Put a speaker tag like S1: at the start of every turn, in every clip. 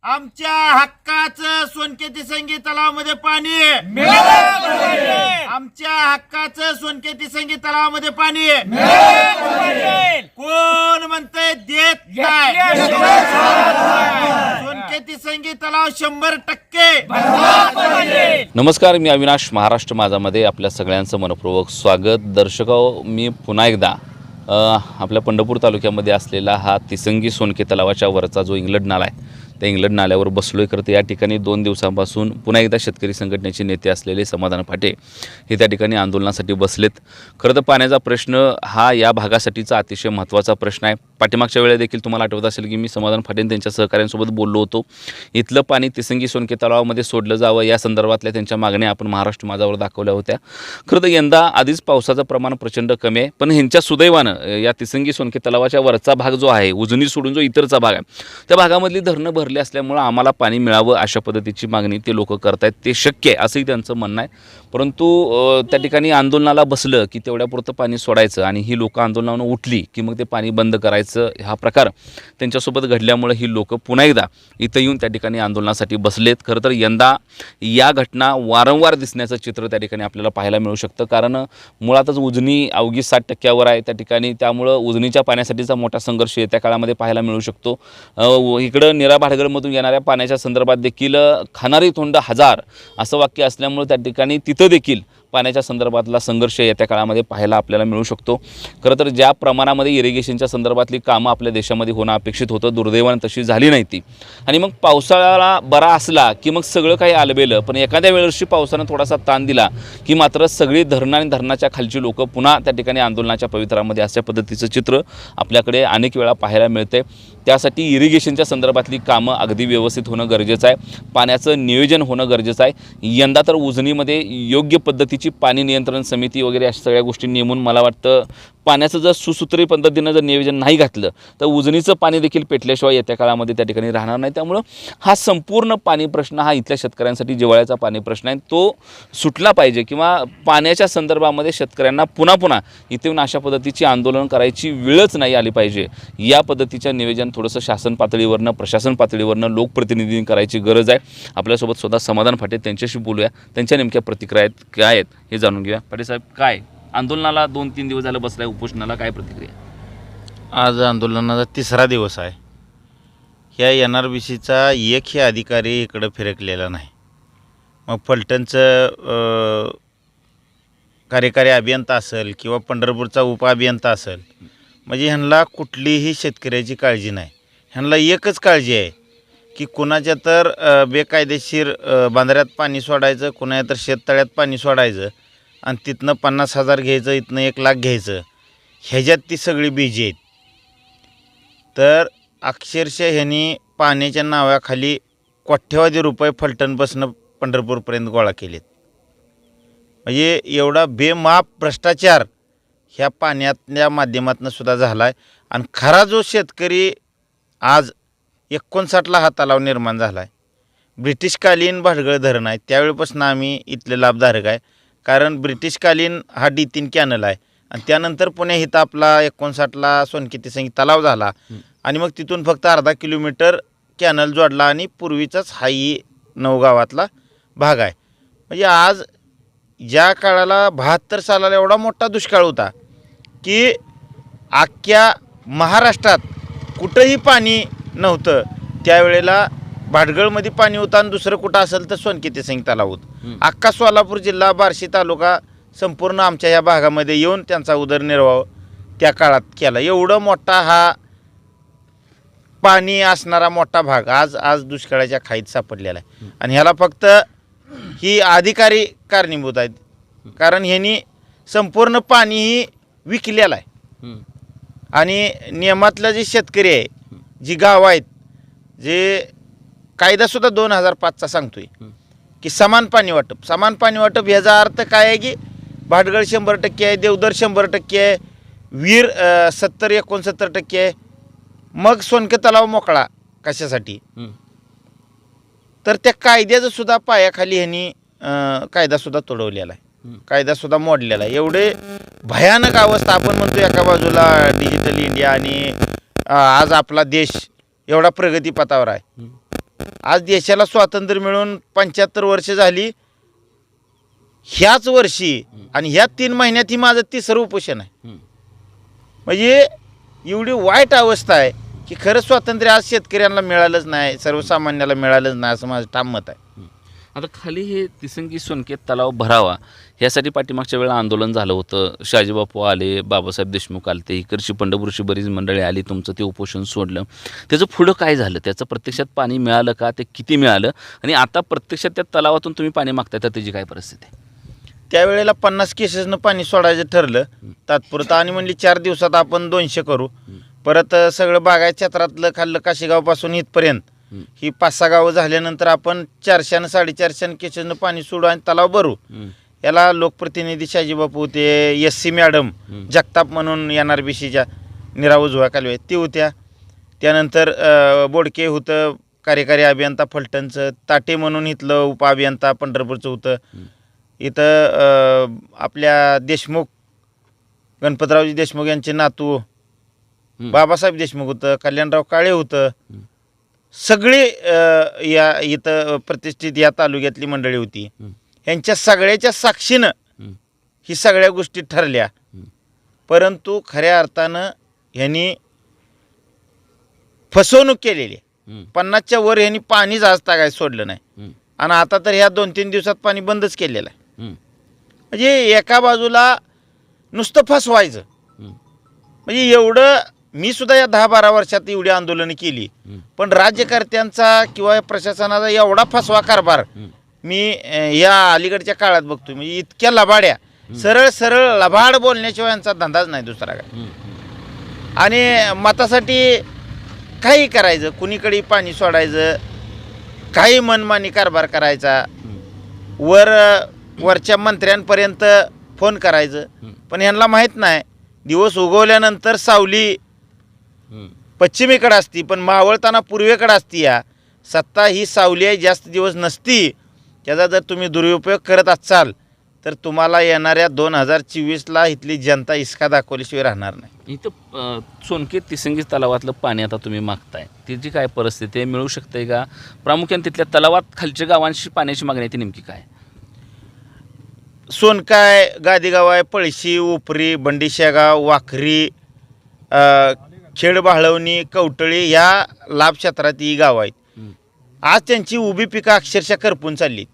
S1: आमच्या हक्काचं सोनकेती संगीत तलावामध्ये पाणी आमच्या हक्काचं सोनकेती संगीत तलावामध्ये पाणी कोण म्हणतंय देत नाही. सोनकेती संगीत तलाव 100%.
S2: नमस्कार, मी अविनाश. महाराष्ट्र माझामध्ये आपल्या सगळ्यांचं मनपूर्वक स्वागत. दर्शको, मी पुन्हा एकदा आपल्या पंढरपूर तालुक्यामध्ये असलेला हा तिसंगी सोनके तलावाच्या वरचा जो इंग्लंड नाला आहे त्या इंग्लंड नाल्यावर बसलोय. करते या ठिकाणी 2 दिवसांपासून पुन्हा एकदा शेतकरी संघटनेचे नेते असलेले समाधान फाटे हे त्या ठिकाणी आंदोलनासाठी बसलेत. खरं तर पाण्याचा प्रश्न हा या भागासाठीचा अतिशय महत्त्वाचा प्रश्न आहे. पाठीमागच्या वेळेला देखील तुम्हाला आठवत असेल की मी समाधान फाटे त्यांच्या सहकाऱ्यांसोबत बोललो होतो. इथलं पाणी तिसंगी सोनके तलावामध्ये सोडलं जावं या संदर्भातल्या त्यांच्या मागण्या आपण महाराष्ट्र माझावर दाखवल्या होत्या. खरं तर यंदा आधीच पावसाचं प्रमाण प्रचंड कमी आहे, पण ह्यांच्या सुदैवानं या तिसंगी सोनके तलावाच्या वरचा भाग जो आहे, उजनी सोडून जो इतरचा भाग आहे, त्या भागामधली धरणं भरली असल्यामुळं आम्हाला पाणी मिळावं अशा पद्धतीची मागणी ते लोक करतायत. ते शक्य आहे असंही त्यांचं म्हणणं आहे. परंतु त्या ठिकाणी आंदोलनाला बसलं की तेवढ्यापुरतं पाणी सोडायचं आणि ही लोकं आंदोलनानं उठली की मग ते पाणी बंद करायचं, हा प्रकार त्यांच्यासोबत घडल्यामुळे ही लोकं पुन्हा एकदा इथं येऊन त्या ठिकाणी आंदोलनासाठी बसलेत. खरं तर यंदा या घटना वारंवार दिसण्याचं चित्र त्या ठिकाणी आपल्याला पाहायला मिळू शकतं. कारण मुळातच उजनी अवघी 60% आहे त्या ठिकाणी, त्यामुळं उजनीच्या पाण्यासाठीचा मोठा संघर्ष येत्या काळामध्ये पाहायला मिळू शकतो. इकडं निरा भाटगळमधून येणाऱ्या पाण्याच्या संदर्भात देखील खाणारी तोंड हजार असं वाक्य असल्यामुळे त्या ठिकाणी तिथं देखील पाण्याच्या संदर्भातला संघर्ष येत्या काळामध्ये पाहायला आपल्याला मिळू शकतो. खरं तर ज्या प्रमाणामध्ये इरिगेशनच्या संदर्भातली कामं आपल्या देशामध्ये होणं अपेक्षित होतं, दुर्दैवानं तशी झाली नाही ती. आणि मग पावसाळा बरा असला की मग सगळं काही आलबेलं, पण एखाद्या वेळेशी पावसानं थोडासा ताण दिला की मात्र सगळी धरणं आणि धरणाच्या खालची लोकं पुन्हा त्या ठिकाणी आंदोलनाच्या पवित्रामध्ये अशा पद्धतीचं चित्र आपल्याकडे अनेक वेळा पाहायला मिळते. त्यासाठी इरिगेशनच्या संदर्भातली कामं अगदी व्यवस्थित होणं गरजेचं आहे. पाण्याचं नियोजन होणं गरजेचं आहे. यंदा तर उजनीमध्ये योग्य पद्धतीची पाणी नियंत्रण समिती वगैरे अशा सगळ्या गोष्टी नेमून मला वाटतं पाण्याचं जर सुसूत्री पद्धतीनं जर नियोजन नाही घातलं तर उजनीचं पाणी देखील पेटल्याशिवाय येत्या काळामध्ये त्या ठिकाणी राहणार नाही. त्यामुळं हा संपूर्ण पाणी प्रश्न हा इथल्या शेतकऱ्यांसाठी जिव्हाळ्याचा पाणी प्रश्न आहे, तो सुटला पाहिजे. किंवा पाण्याच्या संदर्भामध्ये शेतकऱ्यांना पुन्हा इथे येऊन अशा पद्धतीची आंदोलन करायची वेळच नाही आली पाहिजे. या पद्धतीचं नियोजन थोडंसं शासन पातळीवरनं, प्रशासन पातळीवरनं लोकप्रतिनिधींनी करायची गरज आहे. आपल्यासोबत स्वतः समाधान फाटे, त्यांच्याशी बोलूया. त्यांच्या नेमक्या प्रतिक्रिया आहेत काय आहेत हे जाणून घेऊया. फाटे साहेब, काय आंदोलनाला 2-3 दिवस झालं बसलाय, उपोषणाला काय प्रतिक्रिया?
S3: आज आंदोलनाचा 3रा दिवस आहे. ह्या NRBCचा एकही अधिकारी इकडं फिरकलेला नाही. मग फलटणचं कार्यकारी अभियंता असेल किंवा पंढरपूरचा उपअभियंता असेल, म्हणजे ह्यांना कुठलीही शेतकऱ्याची काळजी नाही. ह्यांना एकच काळजी आहे की कुणाच्या तर बेकायदेशीर बांधाऱ्यात पाणी सोडायचं, कुणाच्या तर शेततळ्यात पाणी सोडायचं आणि तिथनं 50,000 घ्यायचं, इथनं 1,00,000 घ्यायचं. ह्याच्यात ती सगळी बिजी आहेत. तर अक्षरशः ह्यांनी पाण्याच्या नावाखाली कोट्यवधी रुपये फलटणपासून पंढरपूरपर्यंत गोळा केलेत. म्हणजे एवढा बेमाप भ्रष्टाचार ह्या पाण्यातल्या माध्यमातून सुद्धा झाला आहे. आणि खरा जो शेतकरी आज 59ला हा तलाव निर्माण झाला आहे, ब्रिटिशकालीन भाटगळ धरण आहे, त्यावेळेपासून आम्ही इथले लाभधारक आहे. कारण ब्रिटिशकालीन हा D3 कॅनल आहे आणि त्यानंतर पुणे इथं आपला 59ला सोनकेती संगीत तलाव झाला आणि मग तिथून फक्त अर्धा किलोमीटर कॅनल जोडला आणि पूर्वीचाच हाही नवगावातला भाग आहे. म्हणजे आज ज्या काळाला 72 सालाला एवढा मोठा दुष्काळ होता की अख्ख्या महाराष्ट्रात कुठंही पाणी नव्हतं, त्यावेळेला भाटगळमध्ये पाणी होतं आणि दुसरं कुठं असेल तर सोनकेती संगीत तलाव होतं. अख्खा सोलापूर जिल्हा, बार्शी तालुका संपूर्ण आमच्या ह्या भागामध्ये येऊन त्यांचा उदरनिर्वाह त्या काळात केला. एवढं मोठा हा पाणी असणारा मोठा भाग आज दुष्काळाच्या खाईत सापडलेला आहे. आणि ह्याला फक्त ही अधिकारी कारणीभूत आहेत. कारण ह्यांनी संपूर्ण पाणीही विकलेलं आहे. आणि नियमातलं जे शेतकरी आहे, जी गावं आहेत, जे कायदासुद्धा 2005चा सांगतोय की समान पाणी वाटप ह्याचा अर्थ काय आहे की भाटगळ 100% आहे, देवदर 100% आहे, वीर 70-69% आहे. मग सोनके तलाव मोकळा कशासाठी? तर त्या कायद्याचं सुद्धा पायाखाली ह्यांनी कायदासुद्धा तोडवलेला आहे, कायदासुद्धा मोडलेला आहे. एवढे भयानक अवस्था. आपण म्हणतो एका बाजूला डिजिटल इंडिया आणि आज आपला देश एवढा प्रगतीपथावर आहे, आज देशाला स्वातंत्र्य मिळून 75 वर्ष झाली. ह्याच वर्षी आणि ह्या 3 महिन्यात ही माझं तिसरं उपोषण आहे. म्हणजे एवढी वाईट अवस्था आहे की खरं स्वातंत्र्य आज शेतकऱ्यांना मिळालंच नाही, सर्वसामान्याला मिळालंच नाही, असं माझं ठाम मत आहे.
S2: आता खाली हे तिसंगी सोनके तलाव भरावा ह्यासाठी पाठीमागच्या वेळा आंदोलन झालं होतं. शहाजीबापू आले, बाबासाहेब देशमुख आले, ते इकडची पंढरपूरची बरीच मंडळी आली, तुमचं ते उपोषण सोडलं. त्याचं पुढं काय झालं? त्याचं प्रत्यक्षात पाणी मिळालं का? ते किती मिळालं? आणि आता प्रत्यक्षात त्या तलावातून तुम्ही पाणी मागताय तर त्याची काय परिस्थिती आहे?
S3: त्यावेळेला 50 केसेसनं पाणी सोडायचं ठरलं तात्पुरतं, आणि म्हणली 4 दिवसात आपण 200 करू. परत सगळं बागायत क्षेत्रातलं खाल्लं काशीगावपासून इथपर्यंत ही 5-6 गावं झाल्यानंतर आपण 400 आणि 450 केसेसनं पाणी सोडू आणि तलाव भरू. याला लोकप्रतिनिधी शहाजीबापू होते, SC मॅडम जगताप म्हणून NRBCच्या निराव उजवा कालवे ते होत्या. त्यानंतर बोडके होतं कार्यकारी अभियंता फलटणचं, ताटे म्हणून इथलं उपअभियंता पंढरपूरचं होतं. इथं आपल्या देशमुख गणपतरावजी देशमुख यांचे नातू बाबासाहेब देशमुख होतं, कल्याणराव काळे होतं. सगळे या इथं प्रतिष्ठित या तालुक्यातली मंडळी होती. यांच्या सगळ्याच्या साक्षीनं ही सगळ्या गोष्टी ठरल्या. परंतु खऱ्या अर्थानं ह्यांनी फसवणूक केलेली आहे. 50च्या वर ह्यांनी पाणीच आज टाकायला सोडलं नाही, आणि आता तर ह्या 2-3 दिवसात पाणी बंदच केलेलं आहे. म्हणजे एका बाजूला नुसतं फसवायचं. म्हणजे एवढं मी सुद्धा या 10-12 वर्षात एवढी आंदोलनं केली, पण राज्यकर्त्यांचा किंवा प्रशासनाचा एवढा फसवा कारभार मी या अलीकडच्या काळात बघतोय. म्हणजे इतक्या लबाड्या, सरळ सरळ लबाड बोलण्याशिवाय यांचा धंदाच नाही दुसरा काय. आणि मतासाठी काही करायचं, कुणीकडे पाणी सोडायचं, काही मनमानी कारभार करायचा, वरच्या मंत्र्यांपर्यंत फोन करायचं. पण ह्यांना माहीत नाही दिवस उगवल्यानंतर सावली पश्चिमेकडे असती, पण मावळताना पूर्वेकडे असती. या सत्ता ही सावली आहे, जास्त दिवस नसती. त्याचा जर तुम्ही दुरुपयोग करत असाल तर तुम्हाला येणाऱ्या 2024ला इथली जनता इसका दाखवल्याशिवाय राहणार नाही.
S2: इथं सोनके तिसंगी तलावातलं पाणी आता तुम्ही मागताय, त्याची काय परिस्थिती आहे? मिळू शकते का? प्रामुख्याने तिथल्या तलावात खालच्या गावांशी पाण्याची मागणी आहे ती नेमकी काय?
S3: सोनकाय, गादीगाव आहे, पळशी, उपरी, बंडीशेगाव, वाखरी, खेड, बाळवणी, कवटळी या लाभ क्षेत्रात ही गावं आहेत. आज त्यांची उभी पिकं अक्षरशः करपून चालली.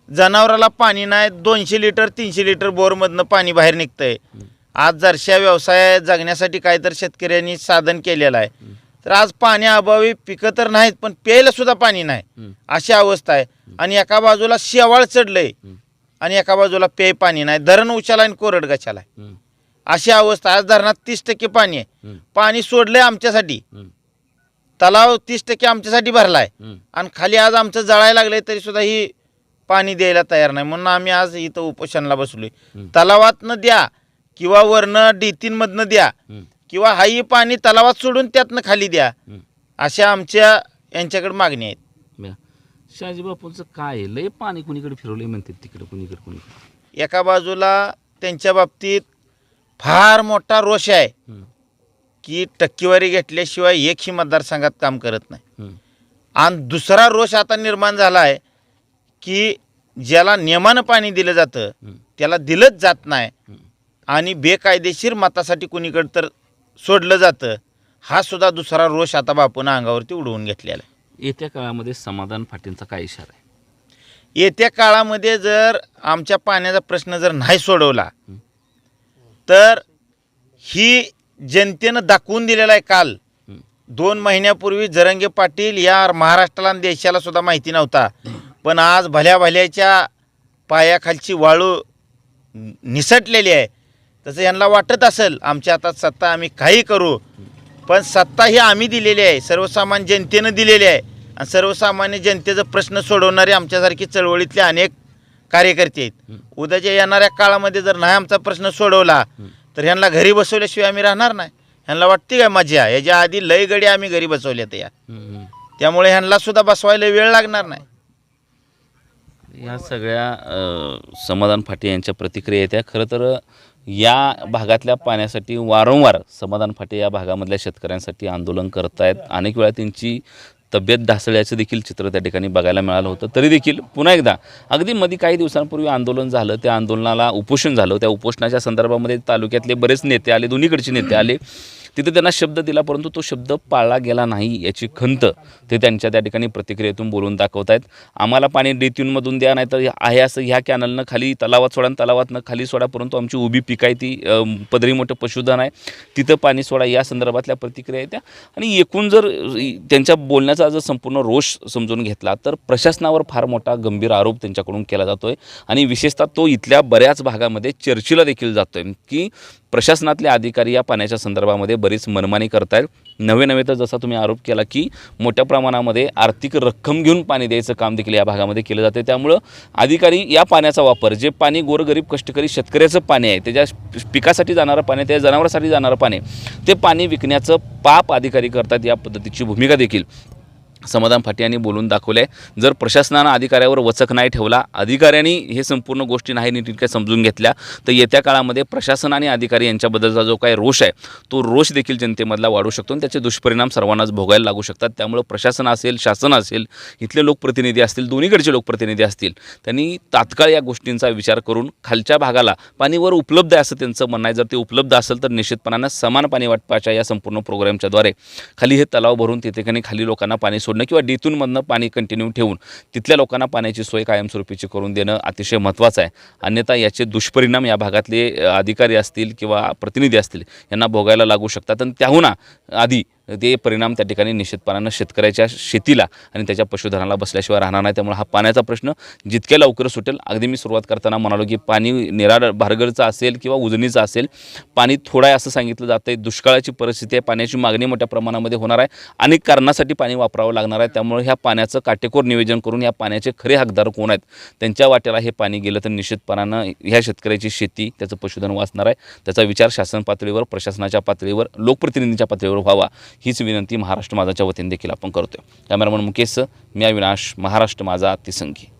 S3: जनावराला पाणी नाही, 200 लिटर 300 लिटर बोरमधनं पाणी बाहेर निघतंय. आज जरशा व्यवसाय जगण्यासाठी काय तर शेतकऱ्यांनी साधन केलेलं आहे, तर आज पाण्याअभावी पिकं तर नाहीत, पण प्यायला सुद्धा पाणी नाही, अशी अवस्था आहे. आणि एका बाजूला शेवाळ चढलंय आणि एका बाजूला प्याय पाणी नाही. धरण उशाला आणि कोरड गचाला आहे, अशी अवस्था. आज धरणात 30% पाणी आहे. पाणी सोडलंय आमच्यासाठी, तलाव 30% आमच्यासाठी भरलाय, आणि खाली आज आमचं जळायला लागलंय तरी सुद्धा ही पाणी द्यायला तयार नाही. म्हणून आम्ही आज इथं उपोषणाला बसलोय. तलावातनं द्या किंवा वरनं D3 मधनं द्या, किंवा हाही पाणी तलावात सोडून त्यातनं खाली द्या, अशा आमच्या यांच्याकडे मागणी आहेत.
S2: शहाजीबापूंचं काय आहे? लय पाणी कुणीकडे फिरवलंय म्हणतात, तिकडे कुणीकडे.
S3: एका बाजूला त्यांच्या बाबतीत फार मोठा रोष आहे की टक्केवारी घेतल्याशिवाय एकही मतदारसंघात काम करत नाही. आणि दुसरा रोष आता निर्माण झाला आहे की ज्याला नियमानं पाणी दिलं जातं त्याला दिलंच जात नाही, आणि बेकायदेशीर मतासाठी कुणीकडं तर सोडलं जातं. हा सुद्धा दुसरा रोष आता बापूनं अंगावरती उडवून घेतलेला आहे.
S2: येत्या काळामध्ये समाधान पाटीलचा काय इशारा आहे?
S3: येत्या काळामध्ये जर आमच्या पाण्याचा प्रश्न जर नाही सोडवला तर ही जनतेनं दाखवून दिलेला आहे. काल 2 महिन्यापूर्वी जरंगे पाटील या महाराष्ट्राला आणि देशाला सुद्धा माहिती नव्हता, पण आज भल्या भल्याच्या पायाखालची वाळू निसटलेली आहे. तसं यांना वाटत असेल आमच्या हातात सत्ता, आम्ही काही करू, पण सत्ता ही आम्ही दिलेली आहे, सर्वसामान्य जनतेनं दिलेली आहे. आणि सर्वसामान्य जनतेचा प्रश्न सोडवणारे आमच्यासारखी चळवळीतले अनेक कार्यकर्ते आहेत. उद्याच्या येणाऱ्या काळामध्ये जर नाही आमचा प्रश्न सोडवला तर ह्यांना घरी बसवल्याशिवाय आम्ही राहणार नाही. ह्यांना वाटते काय मजा? याच्या आधी लय गडी आम्ही घरी बसवल्यात या, त्यामुळे ह्यांना सुद्धा बसवायला वेळ लागणार नाही.
S2: या सगळ्या समाधान फाटे यांच्या प्रतिक्रिया येत्या. खरं तर या भागातल्या पाण्यासाठी वारंवार समाधान फाटे या भागामधल्या शेतकऱ्यांसाठी आंदोलन करत आहेत. अनेक वेळा त्यांची तब्येत ढासळल्याचं देखील चित्र त्या ठिकाणी बघायला मिळालं होतं. तरी देखील पुन्हा एकदा अगदी मध्ये काही दिवसांपूर्वी आंदोलन झालं, त्या आंदोलनाला उपोषण झालं. त्या उपोषणाच्या संदर्भामध्ये तालुक्यातले बरेच नेते आले, दोन्हीकडचे नेते आले. तिथे त्यांना शब्द दिला, परंतु तो शब्द पाळला गेला नाही याची खंत ते त्यांच्या त्या ठिकाणी प्रतिक्रियेतून बोलून दाखवत आहेत. आम्हाला पाणी D3मधून द्या, नाही तर आहे असं ह्या कॅनलनं खाली तलावात सोडा, तलावातनं खाली सोडा, परंतु आमची उभी पीक आहे ती पदरी मोठं पशुधन आहे, तिथं पाणी सोडा, या संदर्भातल्या प्रतिक्रिया आहेत त्या. आणि एकूण जर त्यांच्या बोलण्याचा जर संपूर्ण रोष समजून घेतला तर प्रशासनावर फार मोठा गंभीर आरोप त्यांच्याकडून केला जातो आहे. आणि विशेषतः तो इथल्या बऱ्याच भागामध्ये चर्चेला देखील जातो आहे की प्रशासनातले अधिकारी या पाण्याच्या संदर्भामध्ये बरीच मनमानी करत आहेत. नवे तर जसा तुम्ही आरोप केला की मोठ्या प्रमाणामध्ये आर्थिक रक्कम घेऊन पाणी द्यायचं काम देखील या भागामध्ये केलं जाते. त्यामुळं अधिकारी या पाण्याचा वापर, जे पाणी गोरगरीब कष्टकरी शेतकऱ्याचं पाणी आहे, त्याच्या पिकासाठी जाणारं पाणी, त्या जनावरांसाठी जाणारं पाणी, ते पाणी विकण्याचं पाप अधिकारी करतात. या पद्धतीची भूमिका देखील समाधान फाटे यांनी बोलून दाखवले आहे. जर प्रशासनानं अधिकाऱ्यावर वचक नाही ठेवला, अधिकाऱ्यांनी हे संपूर्ण गोष्टी नाही नीटनेटक्या समजून घेतल्या, तर येत्या काळामध्ये प्रशासन आणि अधिकारी यांच्याबद्दलचा जो काही रोष आहे तो रोष देखील जनतेमधला वाढू शकतो आणि त्याचे दुष्परिणाम सर्वांनाच भोगायला लागू शकतात. त्यामुळे प्रशासन असेल, शासन असेल, इथले लोकप्रतिनिधी असतील, दोन्हीकडचे लोकप्रतिनिधी असतील, त्यांनी तात्काळ या गोष्टींचा विचार करून खालच्या भागाला पाणीवर उपलब्ध आहे असं त्यांचं म्हणणं आहे. जर ते उपलब्ध असेल तर निश्चितपणानं समान पाणी वाटपाच्या या संपूर्ण प्रोग्रामच्याद्वारे खाली हे तलाव भरून तिथे खाली लोकांना पाणी सोडणं किंवा D3मधनं पाणी कंटिन्यू ठेवून तिथल्या लोकांना पाण्याची सोय कायमस्वरूपीची करून देणं अतिशय महत्त्वाचं आहे. अन्यथा याचे दुष्परिणाम या भागातले अधिकारी असतील किंवा प्रतिनिधी असतील यांना भोगायला लागू शकतात. आणि त्याहून आधी ते परिणाम त्या ठिकाणी निश्चितपणानं शेतकऱ्याच्या शेतीला आणि त्याच्या पशुधनाला बसल्याशिवाय राहणार नाही. त्यामुळे हा पाण्याचा प्रश्न जितक्या लवकर सुटेल, अगदी मी सुरुवात करताना म्हणालो की पाणी निराळ भारगडचं असेल किंवा उजनीचं असेल, पाणी थोडं आहे असं सांगितलं जातं आहे. दुष्काळाची परिस्थिती आहे, पाण्याची मागणी मोठ्या प्रमाणामध्ये होणार आहे, अनेक कारणासाठी पाणी वापरावं लागणार आहे. त्यामुळे ह्या पाण्याचं काटेकोर नियोजन करून या पाण्याचे खरे हकदार कोण आहेत त्यांच्या वाट्याला हे पाणी गेलं तर निश्चितपणानं ह्या शेतकऱ्याची शेती, त्याचं पशुधन वाचणार आहे. त्याचा विचार शासन पातळीवर, प्रशासनाच्या पातळीवर, लोकप्रतिनिधींच्या पातळीवर व्हावा हीच विनंती महाराष्ट्र माझाच्या वतीने देखील आपण करतोय. कॅमेरामन मुकेश, मी अविनाश, महाराष्ट्र माझा तिसंगी.